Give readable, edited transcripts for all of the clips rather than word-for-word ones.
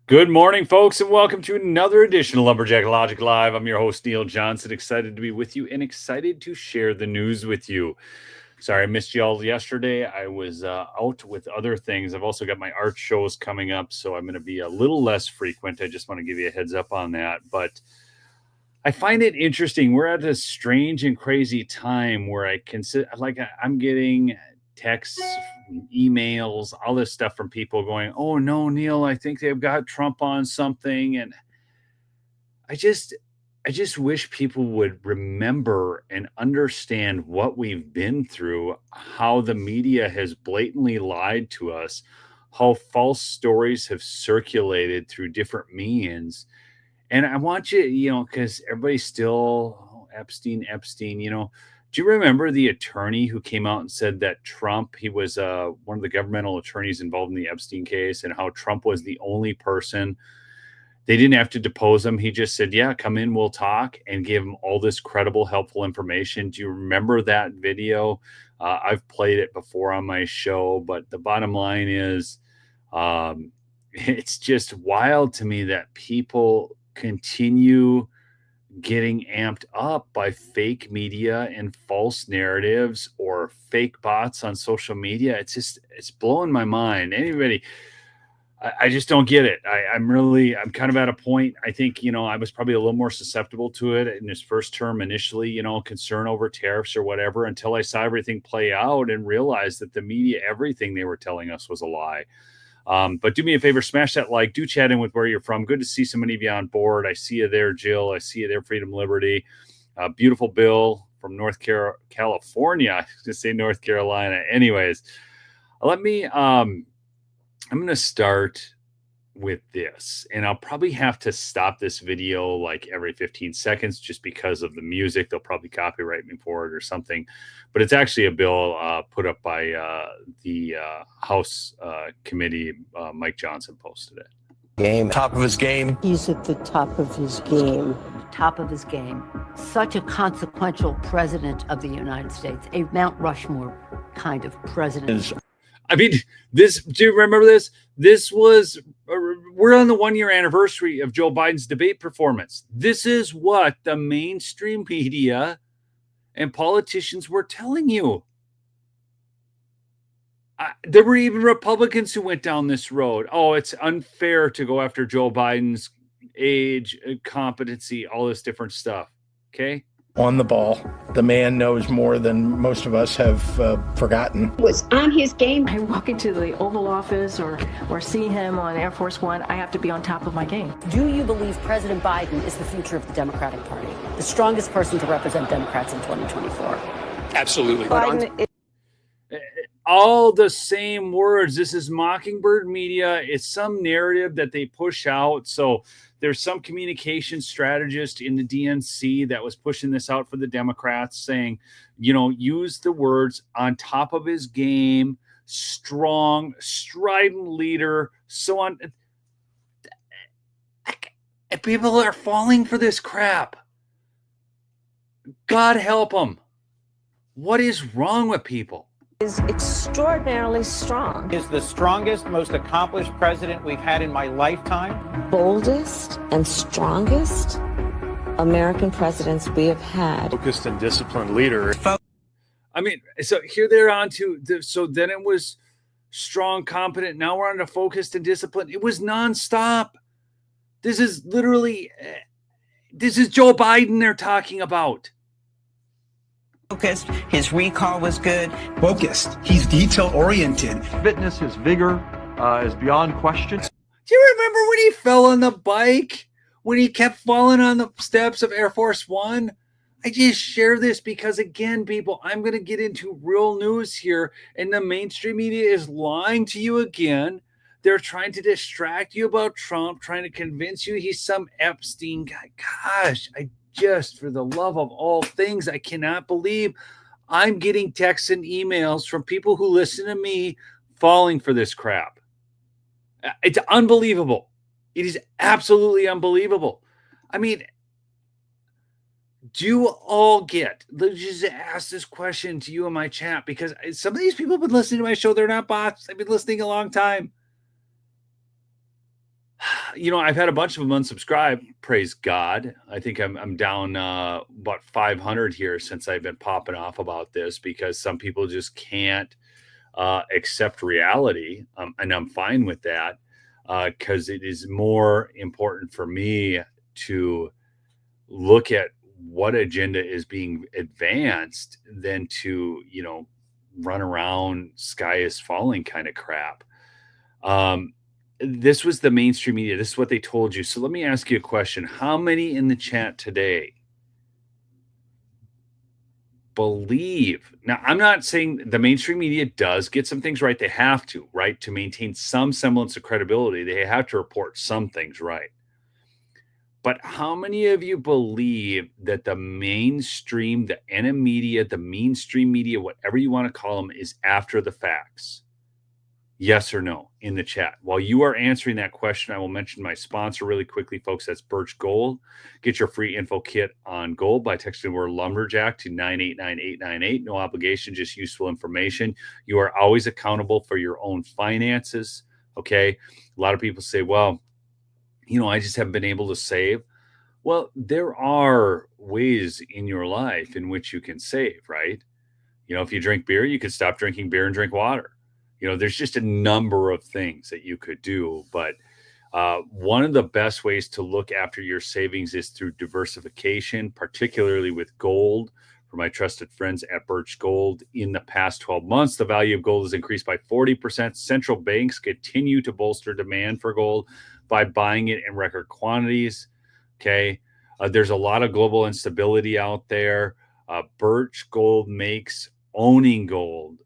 Good morning, folks, and welcome to another edition of Lumberjack Logic Live. I'm your host, Neil Johnson, excited to be with you and excited to share the news with you. Sorry, I missed you all yesterday. I was out with other things. I've also got my art shows coming up, so I'm going to be a little less frequent. I just want to give you a heads up on that. But I find it interesting. We're at a strange and crazy time where I can sit, I'm getting texts, emails, all this stuff from people going, "Oh no, Neil, I think they've got Trump on something." And I just wish people would remember and understand what we've been through, how the media has blatantly lied to us, how false stories have circulated through different means. And I want you, because everybody's still Epstein. Do you remember the attorney who came out and said that Trump, he was one of the governmental attorneys involved in the Epstein case, and how Trump was the only person? They didn't have to depose him. He just said, "Yeah, come in, we'll talk," and gave him all this credible, helpful information. Do you remember that video? I've played it before on my show, but the bottom line is, it's just wild to me that people continue getting amped up by fake media and false narratives or fake bots on social media. It's blowing my mind. Anybody, I just don't get it. I'm kind of at a point. I think, I was probably a little more susceptible to it in his first term initially, concern over tariffs or whatever, until I saw everything play out and realized that the media, everything they were telling us was a lie. But do me a favor, smash that like, do chat in with where you're from. Good to see so many of you on board. I see you there, Jill. I see you there, Freedom Liberty. Beautiful Bill from California. I was going to say North Carolina. Anyways, I'm going to start with this, and I'll probably have to stop this video like every 15 seconds just because of the music. They'll probably copyright me for it or something, but it's actually a bill put up by the House committee. Mike Johnson posted it. Top of his game. He's at the top of his game. Top of his game. Such a consequential president of the United States, a Mount Rushmore kind of president. I mean, do you remember this? We're on the 1-year anniversary of Joe Biden's debate performance. This is what the mainstream media and politicians were telling you. There were even Republicans who went down this road. Oh, it's unfair to go after Joe Biden's age, competency, all this different stuff. Okay. On the ball. The man knows more than most of us have forgotten. Was on his game. I walk into the Oval Office or see him on Air Force One, I have to be on top of my game. Do you believe President Biden is the future of the Democratic Party? The strongest person to represent Democrats in 2024? Absolutely. All the same words. This is Mockingbird Media. It's some narrative that they push out. So there's some communication strategist in the DNC that was pushing this out for the Democrats, saying, use the words "on top of his game," strong, strident leader, so on. People are falling for this crap. God help them. What is wrong with people? Is extraordinarily strong. Is the strongest, most accomplished president we've had in my lifetime. Boldest and strongest American presidents we have had. Focused and disciplined leader. I mean, so here they're on to, so then it was strong, competent. Now we're on to focused and disciplined. It was nonstop. This is Joe Biden they're talking about. Focused. His recall was good. Focused. He's detail-oriented. Fitness, his vigor is beyond question. Do you remember when he fell on the bike? When he kept falling on the steps of Air Force One? I just share this because, again, people, I'm going to get into real news here, and the mainstream media is lying to you again. They're trying to distract you about Trump, trying to convince you he's some Epstein guy. Gosh, for the love of all things, I cannot believe I'm getting texts and emails from people who listen to me falling for this crap. It's unbelievable. It is absolutely unbelievable. I mean, do you all get, let's just ask this question to you in my chat, because some of these people have been listening to my show. They're not bots. They've been listening a long time. I've had a bunch of them unsubscribe. Praise God. I think I'm down about 500 here since I've been popping off about this, because some people just can't accept reality, and I'm fine with that, because it is more important for me to look at what agenda is being advanced than to run around sky is falling kind of crap. This was the mainstream media. This is what they told you. So let me ask you a question. How many in the chat today believe? Now, I'm not saying the mainstream media does get some things right. They have to, right? To maintain some semblance of credibility, they have to report some things right. But how many of you believe that the mainstream, the media, the mainstream media, whatever you want to call them, is after the facts? Yes or no in the chat. While you are answering that question, I will mention my sponsor really quickly, folks. That's Birch Gold. Get your free info kit on gold by texting the word lumberjack to 989898. No obligation, just useful information. You are always accountable for your own finances. Okay. A lot of people say, well, I just haven't been able to save. Well, there are ways in your life in which you can save, right? If you drink beer, you could stop drinking beer and drink water. There's just a number of things that you could do. But one of the best ways to look after your savings is through diversification, particularly with gold. For my trusted friends at Birch Gold, in the past 12 months, the value of gold has increased by 40%. Central banks continue to bolster demand for gold by buying it in record quantities. Okay. There's a lot of global instability out there. Birch Gold makes owning gold,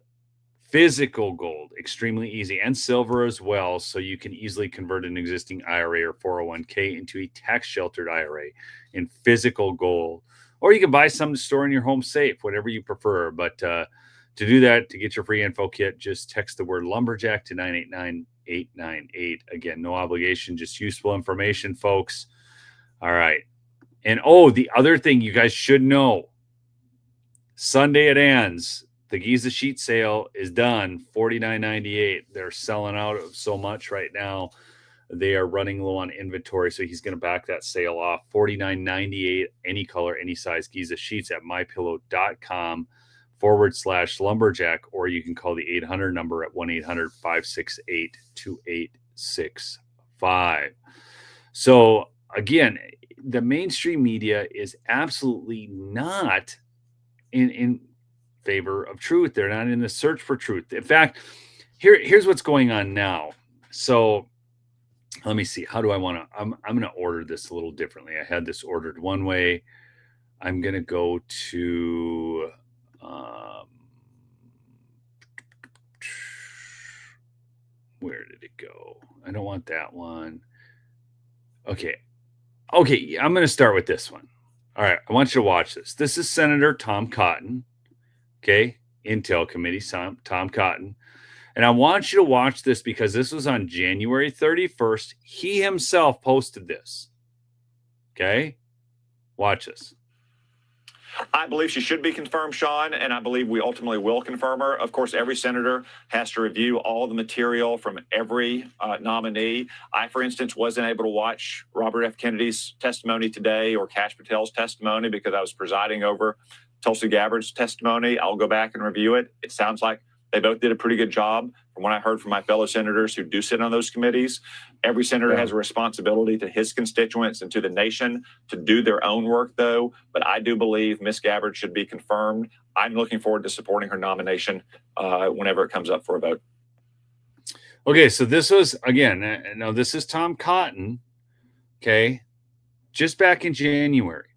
physical gold, extremely easy, and silver as well. So you can easily convert an existing IRA or 401k into a tax sheltered IRA in physical gold, or you can buy some to store in your home safe, whatever you prefer. But to do that, to get your free info kit, just text the word lumberjack to 989898. Again, no obligation, just useful information, folks. All right. And the other thing you guys should know, Sunday it ends. The Giza sheet sale is done, $49.98. They're selling out of so much right now. They are running low on inventory, so he's going to back that sale off. $49.98, any color, any size Giza sheets at mypillow.com/lumberjack, or you can call the 800 number at 1-800-568-2865. So again, the mainstream media is absolutely not in favor of truth. They're not in the search for truth. In fact, here's what's going on now. So let me see. How do I want to? I'm going to order this a little differently. I had this ordered one way. I'm going to go to where did it go? I don't want that one. Okay, I'm going to start with this one. All right, I want you to watch this. This is Senator Tom Cotton. Okay, Intel Committee, Tom Cotton. And I want you to watch this because this was on January 31st. He himself posted this. Okay, watch this. I believe she should be confirmed, Sean, and I believe we ultimately will confirm her. Of course, every senator has to review all the material from every nominee. I, for instance, wasn't able to watch Robert F. Kennedy's testimony today or Kash Patel's testimony because I was presiding over Tulsi Gabbard's testimony. I'll go back and review it. It sounds like they both did a pretty good job from what I heard from my fellow senators who do sit on those committees. Every senator has a responsibility to his constituents and to the nation to do their own work, though. But I do believe Ms. Gabbard should be confirmed. I'm looking forward to supporting her nomination whenever it comes up for a vote. Okay, so this was, again, no, this is Tom Cotton, okay, just back in January.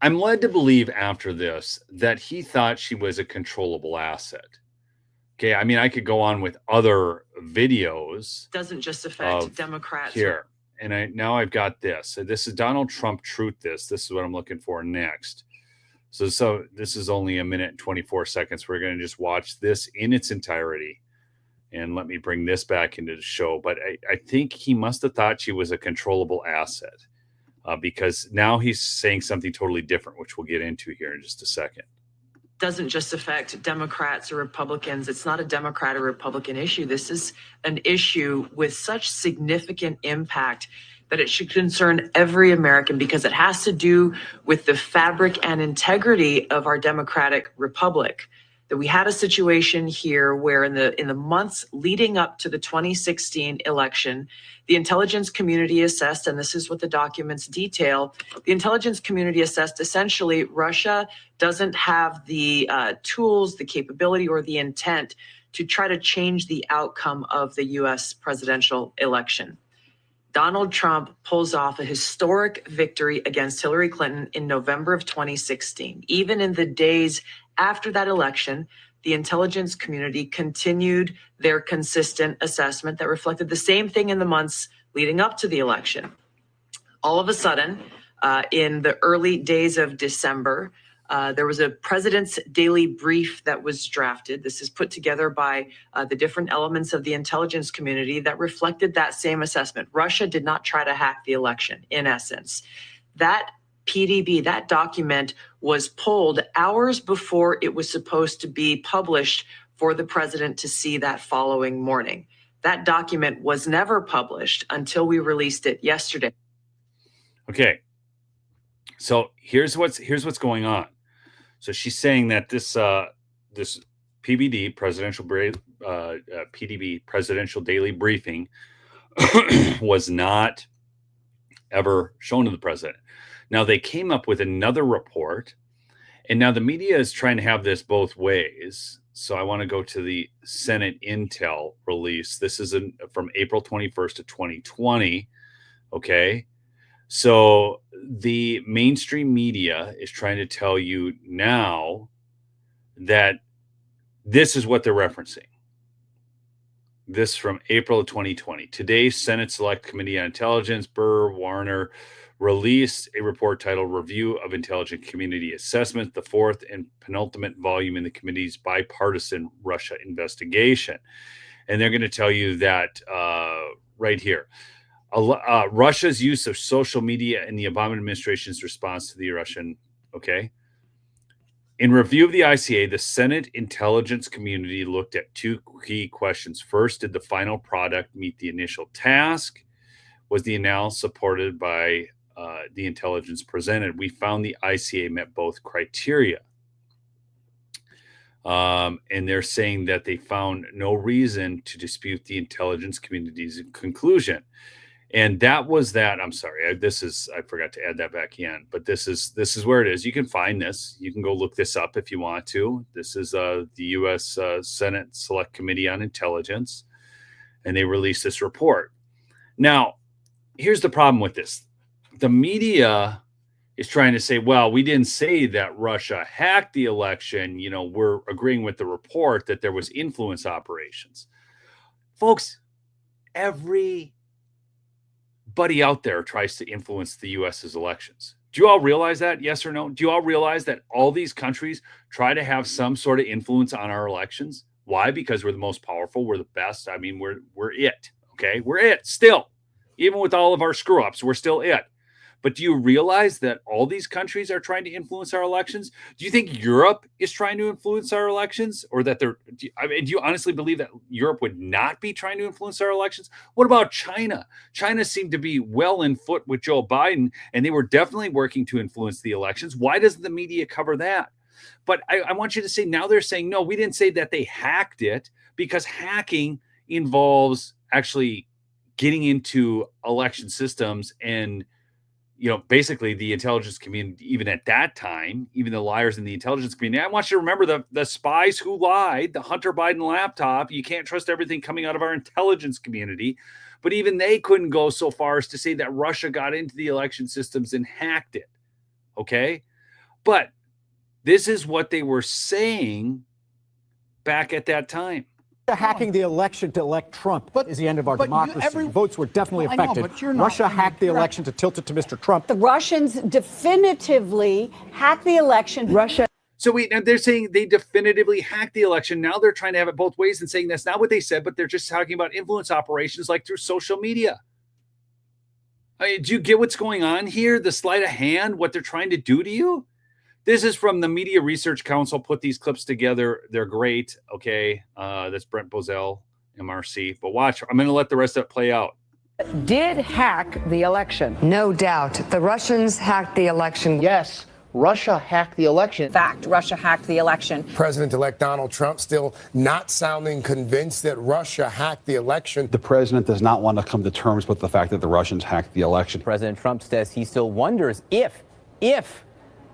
I'm led to believe after this that he thought she was a controllable asset. Okay, I mean, I could go on with other videos. Doesn't just affect Democrats. Here, and now I've got this. So this is Donald Trump Truth This is what I'm looking for next. So this is only a minute and 24 seconds. We're going to just watch this in its entirety. And let me bring this back into the show. But I think he must have thought she was a controllable asset. Because now he's saying something totally different, which we'll get into here in just a second. doesn't just affect Democrats or Republicans. It's not a Democrat or Republican issue. This is an issue with such significant impact that it should concern every American, because it has to do with the fabric and integrity of our democratic republic. That we had a situation here where in the months leading up to the 2016 election, the intelligence community assessed, and this is what the documents detail, the intelligence community assessed essentially Russia doesn't have the tools, the capability, or the intent to try to change the outcome of the US presidential election. Donald Trump pulls off a historic victory against Hillary Clinton in November of 2016. Even in the days after that election, the intelligence community continued their consistent assessment that reflected the same thing in the months leading up to the election. All of a sudden, in the early days of December, there was a president's daily brief that was drafted. This is put together by the different elements of the intelligence community that reflected that same assessment. Russia did not try to hack the election, in essence. That PDB, that document, was pulled hours before it was supposed to be published for the president to see that following morning. That document was never published until we released it yesterday. Okay. So here's what's going on. So she's saying that this PBD PDB presidential daily briefing was not ever shown to the president. Now they came up with another report, and now the media is trying to have this both ways. So I want to go to the Senate Intel release. This is from April 21st of 2020. Okay. So the mainstream media is trying to tell you now that this is what they're referencing. This from April of 2020. Today's Senate Select Committee on Intelligence, Warner, released a report titled Review of Intelligence Community Assessment, the fourth and penultimate volume in the committee's bipartisan Russia investigation. And they're going to tell you that right here. Russia's use of social media in the Obama administration's response to the Russian, okay. In review of the ICA, the Senate intelligence community looked at two key questions. First, did the final product meet the initial task? Was the analysis supported by the intelligence presented? We found the ICA met both criteria. And they're saying that they found no reason to dispute the intelligence community's conclusion. And that was that. I'm sorry. I forgot to add that back in, but this is where it is. You can find this. You can go look this up if you want to. This is the U.S. Senate Select Committee on Intelligence, and they released this report. Now, here's the problem with this. The media is trying to say, well, we didn't say that Russia hacked the election. You know, we're agreeing with the report that there was influence operations. Folks, everybody out there tries to influence the U.S.'s elections. Do you all realize that? Yes or no? Do you all realize that all these countries try to have some sort of influence on our elections? Why? Because we're the most powerful. We're the best. I mean, we're it. Okay, we're it still. Even with all of our screw ups, we're still it. But do you realize that all these countries are trying to influence our elections? Do you think Europe is trying to influence our elections, or that do you honestly believe that Europe would not be trying to influence our elections? What about China? China seemed to be well in foot with Joe Biden, and they were definitely working to influence the elections. Why doesn't the media cover that? But I want you to say, now they're saying, no, we didn't say that they hacked it, because hacking involves actually getting into election systems and, you know, basically the intelligence community, even at that time, even the liars in the intelligence community. I want you to remember the spies who lied, the Hunter Biden laptop. You can't trust everything coming out of our intelligence community. But even they couldn't go so far as to say that Russia got into the election systems and hacked it. Okay? But this is what they were saying back at that time. Hacking the election to elect Trump is the end of our democracy. Votes were definitely affected. Russia hacked the election to tilt it to Mr. Trump. The Russians definitively hacked the election. So they're saying they definitively hacked the election. Now they're trying to have it both ways and saying that's not what they said, but they're just talking about influence operations like through social media. I mean, do you get what's going on here? The sleight of hand, what they're trying to do to you? This is from the Media Research Council. Put these clips together. They're great. Okay. That's Brent Bozell, MRC. But watch, I'm going to let the rest of it play out. Did hack the election. No doubt. The Russians hacked the election. Yes, Russia hacked the election. Fact, Russia hacked the election. President-elect Donald Trump still not sounding convinced that Russia hacked the election. The president does not want to come to terms with the fact that the Russians hacked the election. President Trump says he still wonders if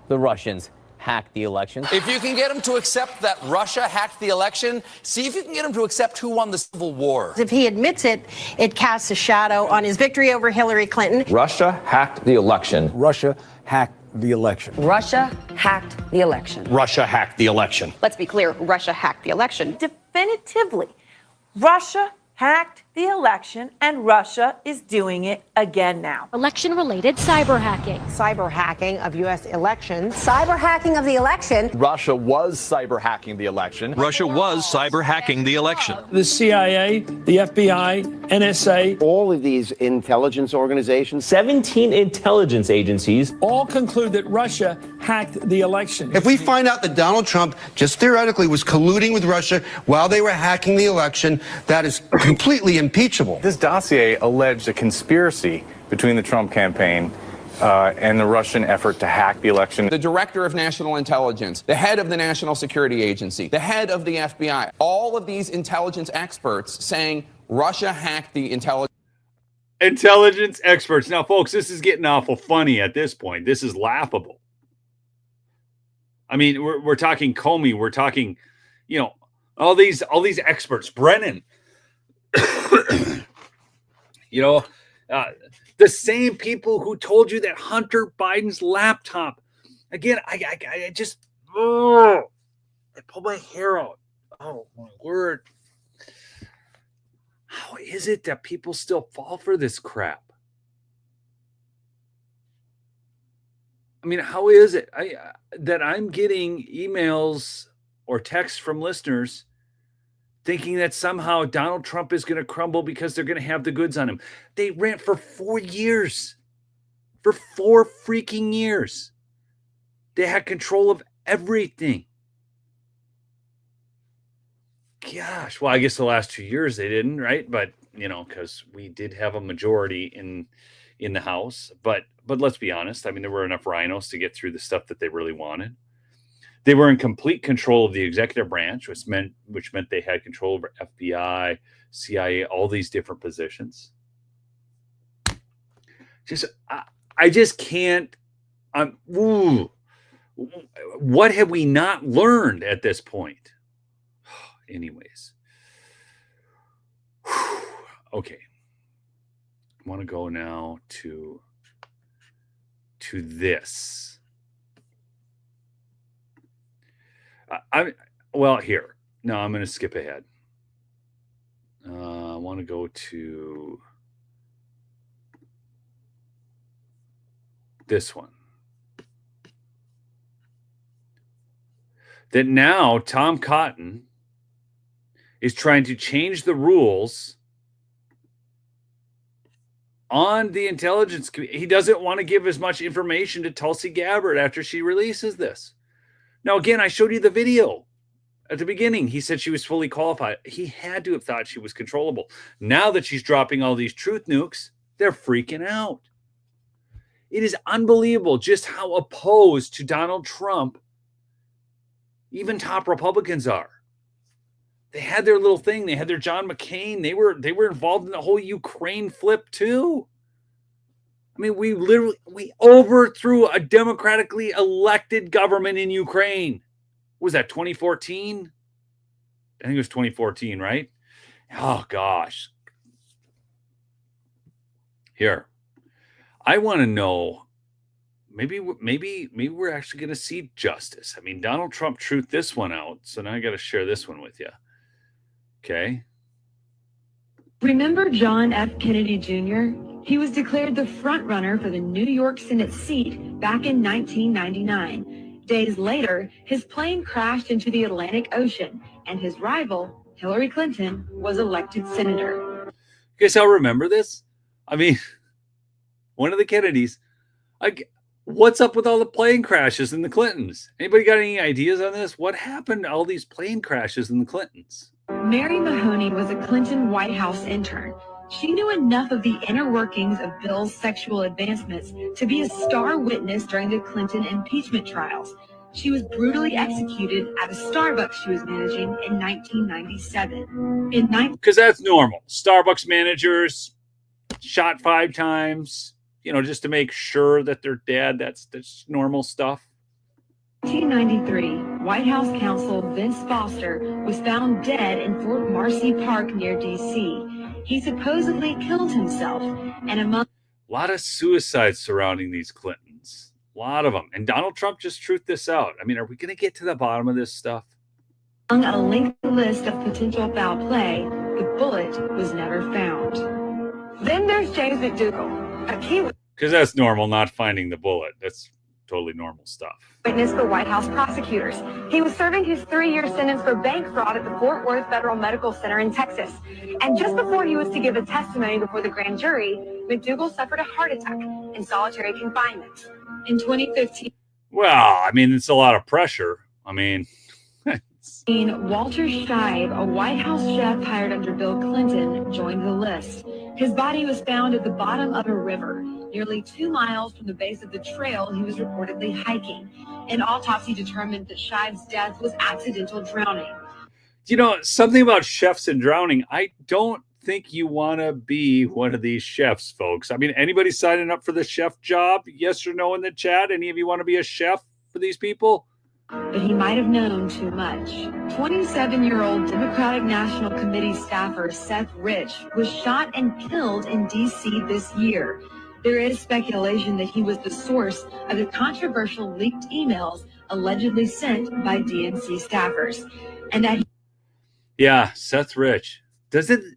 the Russians hacked the election. If you can get him to accept that Russia hacked the election, see if you can get him to accept who won the Civil War. If he admits it, it casts a shadow on his victory over Hillary Clinton. Russia hacked the election. Russia hacked the election. Russia hacked the election. Russia hacked the election. Let's be clear, Russia hacked the election. Definitively, Russia hacked the election, and Russia is doing it again now. Election-related cyber hacking. Cyber hacking of U.S. elections. Cyber hacking of the election. Russia was cyber hacking the election. Russia was cyber hacking the election. The CIA, the FBI, NSA. All of these intelligence organizations. 17 intelligence agencies. All conclude that Russia hacked the election. If we find out that Donald Trump just theoretically was colluding with Russia while they were hacking the election, that is completely impeachable. This dossier alleged a conspiracy between the Trump campaign and the Russian effort to hack the election. The director of national intelligence, the head of the National Security Agency, the head of the FBI, all of these intelligence experts saying Russia hacked the intelligence experts. Now, folks, this is getting awful funny at this point. This is laughable. I mean, we're talking Comey. We're talking, all these experts. Brennan. The same people who told you that Hunter Biden's laptop. Again, I just I pull my hair out. Oh my word! How is it that people still fall for this crap? I mean, how is it that I'm getting emails or texts from listeners thinking that somehow Donald Trump is going to crumble because they're going to have the goods on him? They ran for 4 years. For 4 freaking years. They had control of everything. Gosh. Well, I guess the last 2 years they didn't, right? But, because we did have a majority in the House. But let's be honest. I mean, there were enough rhinos to get through the stuff that they really wanted. They were in complete control of the executive branch, which meant they had control over FBI, CIA, all these different positions. I just can't. What have we not learned at this point? Anyways, okay. I want to go now to this. Here. No, I'm going to skip ahead. I want to go to this one. That now Tom Cotton is trying to change the rules on the intelligence committee. He doesn't want to give as much information to Tulsi Gabbard after she releases this. Now, again, I showed you the video at the beginning. He said she was fully qualified. He had to have thought she was controllable. Now that she's dropping all these truth nukes, they're freaking out. It is unbelievable just how opposed to Donald Trump even top Republicans are. They had their little thing. They had their John McCain. They were involved in the whole Ukraine flip too. I mean, we overthrew a democratically elected government in Ukraine. Was that 2014? I think it was 2014, right? Oh gosh. Here, I want to know. Maybe we're actually going to see justice. I mean, Donald Trump truthed this one out, so now I got to share this one with you. Okay. Remember John F. Kennedy Jr.? He was declared the front runner for the New York Senate seat back in 1999. Days later, his plane crashed into the Atlantic Ocean, and his rival, Hillary Clinton, was elected senator. You guys all remember this? I mean, one of the Kennedys. What's up with all the plane crashes in the Clintons? Anybody got any ideas on this? What happened to all these plane crashes in the Clintons? Mary Mahoney was a Clinton White House intern. She knew enough of the inner workings of Bill's sexual advancements to be a star witness during the Clinton impeachment trials. She was brutally executed at a Starbucks she was managing in 1997. Because that's normal. Starbucks managers shot 5 times, just to make sure that they're dead. That's normal stuff. 1993, White House counsel Vince Foster was found dead in Fort Marcy Park near D.C. He supposedly killed himself, and among a lot of suicides surrounding these Clintons. A lot of them. And Donald Trump just truthed this out. I mean, are we going to get to the bottom of this stuff? a lengthy list of potential foul play, the bullet was never found. Then there's James McDougal, a key Because that's normal, not finding the bullet. That's totally normal stuff. witness for White House prosecutors. He was serving his 3-year sentence for bank fraud at the Fort Worth Federal Medical Center in Texas. And just before he was to give a testimony before the grand jury, McDougal suffered a heart attack in solitary confinement. In 2015, Well, I mean, it's a lot of pressure. I mean, Walter Scheib, a White House chef hired under Bill Clinton, joined the list. His body was found at the bottom of a river, nearly 2 miles from the base of the trail he was reportedly hiking. An autopsy determined that Scheib's death was accidental drowning. Something about chefs and drowning. I don't think you want to be one of these chefs, folks. I mean, anybody signing up for the chef job? Yes or no in the chat? Any of you want to be a chef for these people? But he might have known too much. 27-year-old Democratic National Committee staffer Seth Rich was shot and killed in D.C. this year. There is speculation that he was the source of the controversial leaked emails allegedly sent by DNC staffers. And that Yeah, Seth Rich. Wasn't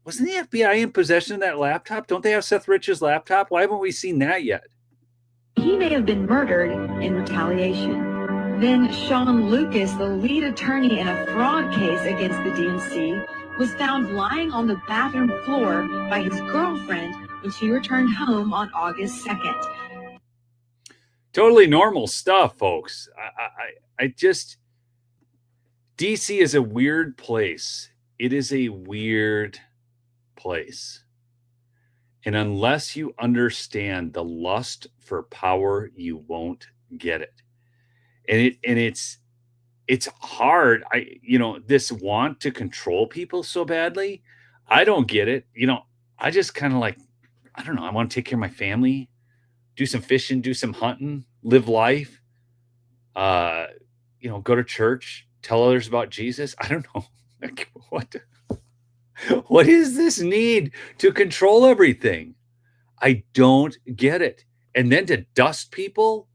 the FBI in possession of that laptop? Don't they have Seth Rich's laptop? Why haven't we seen that yet? he may have been murdered in retaliation. Then Sean Lucas, the lead attorney in a fraud case against the DNC, was found lying on the bathroom floor by his girlfriend when she returned home on August 2nd. Totally normal stuff, folks. I just, DC is a weird place. It is a weird place. And unless you understand the lust for power, you won't get it. And it's hard. This want to control people so badly. I don't get it. I just kind of I don't know. I want to take care of my family, do some fishing, do some hunting, live life, go to church, tell others about Jesus. I don't know. What is this need to control everything? I don't get it. And then to dust people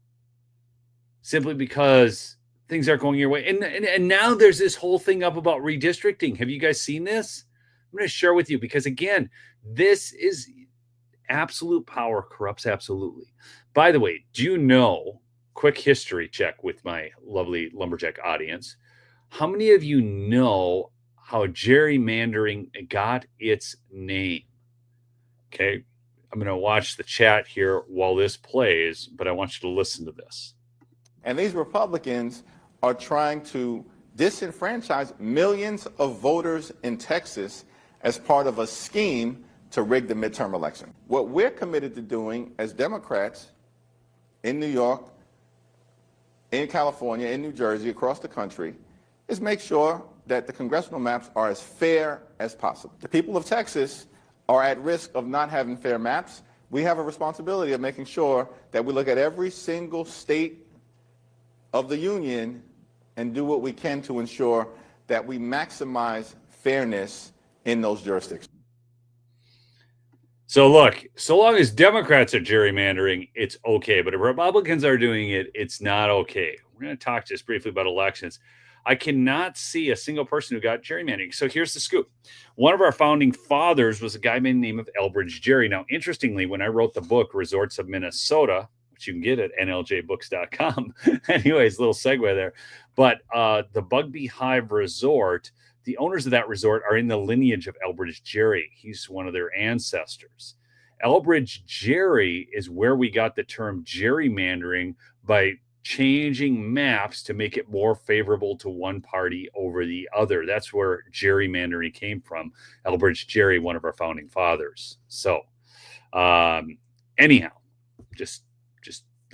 simply because things aren't going your way. And now there's this whole thing up about redistricting. Have you guys seen this? I'm going to share with you because, again, this is absolute power corrupts absolutely. By the way, do you know, quick history check with my lovely Lumberjack audience, how many of you know how gerrymandering got its name? Okay, I'm going to watch the chat here while this plays, but I want you to listen to this. And these Republicans are trying to disenfranchise millions of voters in Texas as part of a scheme to rig the midterm election. What we're committed to doing as Democrats in New York, in California, in New Jersey, across the country, is make sure that the congressional maps are as fair as possible. The people of Texas are at risk of not having fair maps. We have a responsibility of making sure that we look at every single state of the union and do what we can to ensure that we maximize fairness in those jurisdictions. So look, so long as Democrats are gerrymandering, it's okay. But if Republicans are doing it, it's not okay. We're going to talk just briefly about elections. I cannot see a single person who got gerrymandering. So here's the scoop. One of our founding fathers was a guy by the name of Elbridge Gerry. Now, interestingly, when I wrote the book, Resorts of Minnesota, which you can get at nljbooks.com. Anyways, little segue there. But the Bugby Hive Resort, the owners of that resort are in the lineage of Elbridge Gerry. He's one of their ancestors. Elbridge Gerry is where we got the term gerrymandering by changing maps to make it more favorable to one party over the other. That's where gerrymandering came from. Elbridge Gerry, one of our founding fathers. So, anyhow, just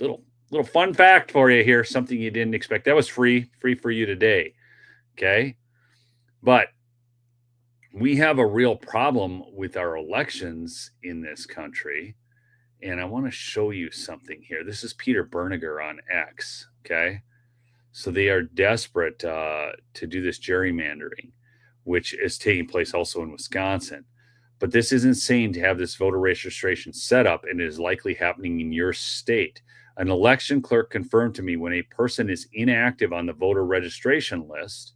little fun fact for you here. Something you didn't expect. That was free for you today. Okay, but we have a real problem with our elections in this country. And I want to show you something here. This is Peter Berniger on X. Okay. So they are desperate to do this gerrymandering, which is taking place also in Wisconsin. But this is insane to have this voter registration set up, and it is likely happening in your state. An election clerk confirmed to me when a person is inactive on the voter registration list,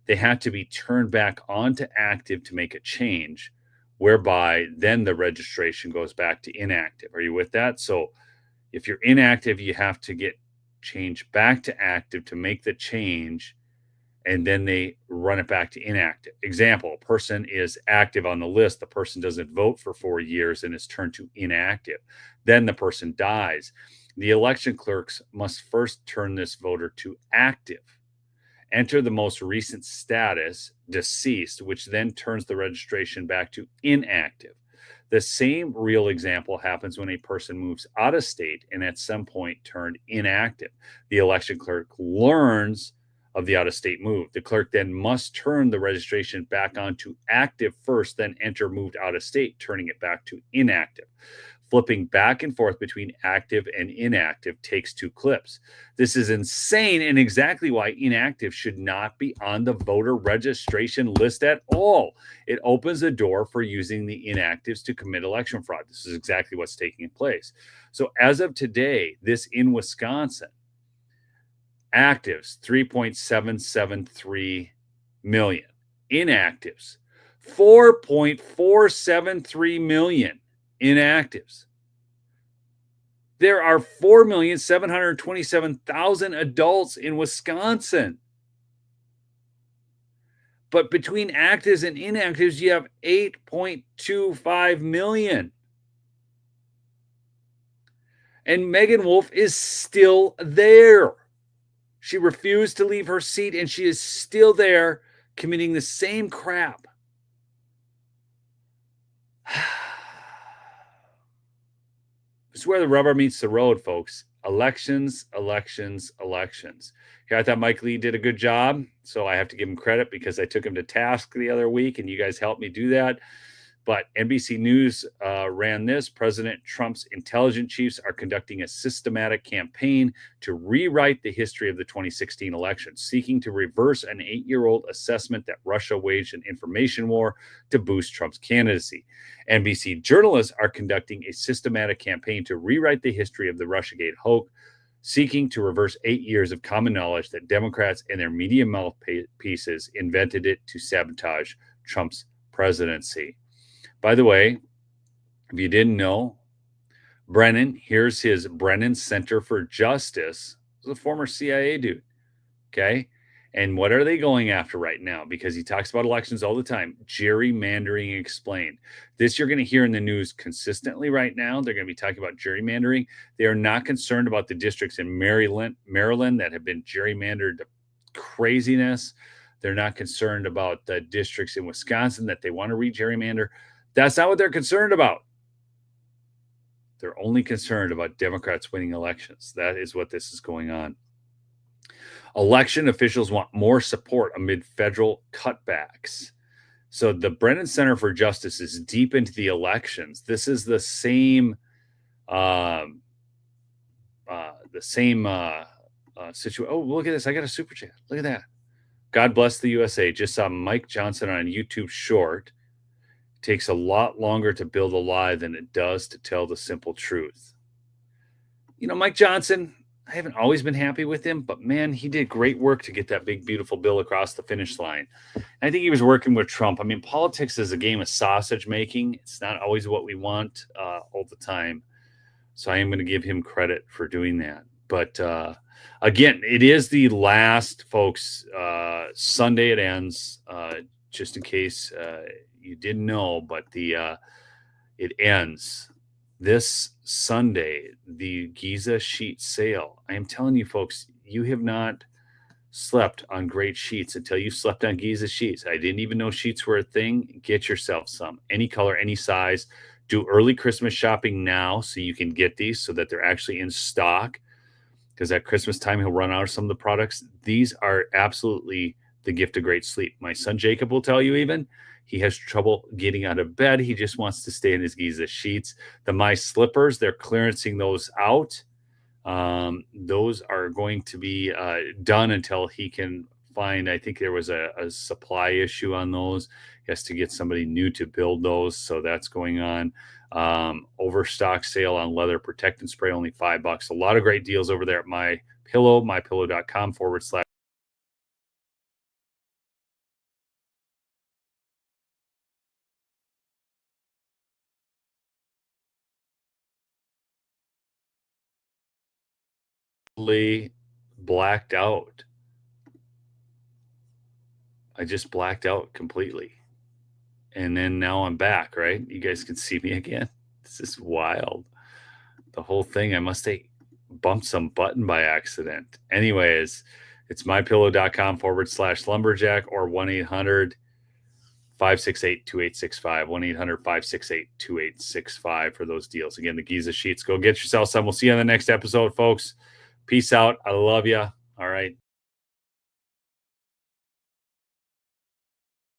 they had to be turned back onto active to make a change, whereby then the registration goes back to inactive. Are you with that? So if you're inactive, you have to get changed back to active to make the change, and then they run it back to inactive. Example, a person is active on the list. The person doesn't vote for 4 years and is turned to inactive. Then the person dies. The election clerks must first turn this voter to active. Enter the most recent status, deceased, which then turns the registration back to inactive. The same real example happens when a person moves out of state and at some point turned inactive. The election clerk learns of the out-of-state move. The clerk then must turn the registration back on to active first, then enter moved out of state, turning it back to inactive. Flipping back and forth between active and inactive takes 2 clips. This is insane, and exactly why inactive should not be on the voter registration list at all. It opens the door for using the inactives to commit election fraud. This is exactly what's taking place. So as of today, this in Wisconsin, actives 3.773 million, inactives 4.473 million. Inactives. There are 4,727,000 adults in Wisconsin. But between actives and inactives, you have 8.25 million. And Megan Wolf is still there. She refused to leave her seat, and she is still there committing the same crap. This is where the rubber meets the road, folks. Elections, elections, elections. Here, I thought Mike Lee did a good job, so I have to give him credit because I took him to task the other week, and you guys helped me do that. But NBC News ran this. President Trump's intelligence chiefs are conducting a systematic campaign to rewrite the history of the 2016 election, seeking to reverse an 8-year-old assessment that Russia waged an information war to boost Trump's candidacy. NBC journalists are conducting a systematic campaign to rewrite the history of the Russiagate hoax, seeking to reverse 8 years of common knowledge that Democrats and their media mouthpieces invented it to sabotage Trump's presidency. By the way, if you didn't know, Brennan, here's his Brennan Center for Justice. He's a former CIA dude. Okay. And what are they going after right now? Because he talks about elections all the time. Gerrymandering explained. This you're going to hear in the news consistently right now. They're going to be talking about gerrymandering. They are not concerned about the districts in Maryland that have been gerrymandered to craziness. They're not concerned about the districts in Wisconsin that they want to re-gerrymander. That's not what they're concerned about. They're only concerned about Democrats winning elections. That is what this is going on. Election officials want more support amid federal cutbacks. So the Brennan Center for Justice is deep into the elections. This is the same situation. Oh, look at this. I got a super chat. Look at that. God bless the USA. Just saw Mike Johnson on a YouTube short. Takes a lot longer to build a lie than it does to tell the simple truth. You know, Mike Johnson, I haven't always been happy with him, but man, he did great work to get that big, beautiful bill across the finish line. And I think he was working with Trump. I mean, politics is a game of sausage making. It's not always what we want all the time. So I am going to give him credit for doing that. But again, it is the last, folks. Sunday it ends, just in case you didn't know, but it ends this Sunday, the Giza sheet sale. I am telling you, folks, you have not slept on great sheets until you slept on Giza sheets. I didn't even know sheets were a thing. Get yourself some, any color, any size. Do early Christmas shopping now so you can get these so that they're actually in stock, because at Christmas time he'll run out of some of the products. These are absolutely the gift of great sleep. My son Jacob will tell you, even he has trouble getting out of bed. He just wants to stay in his Giza sheets. The My Slippers, they're clearancing those out. Those are going to be done until he can find, I think there was a supply issue on those. He has to get somebody new to build those. So that's going on. Overstock sale on leather protectant spray, only $5. A lot of great deals over there at My Pillow, mypillow.com / blacked out. I just blacked out completely. And then now I'm back, right? You guys can see me again. This is wild. The whole thing, I must have bumped some button by accident. Anyways, it's mypillow.com / lumberjack or 1-800-568-2865. 1-800-568-2865 for those deals. Again, the Giza sheets. Go get yourself some. We'll see you on the next episode, folks. Peace out. I love you. All right.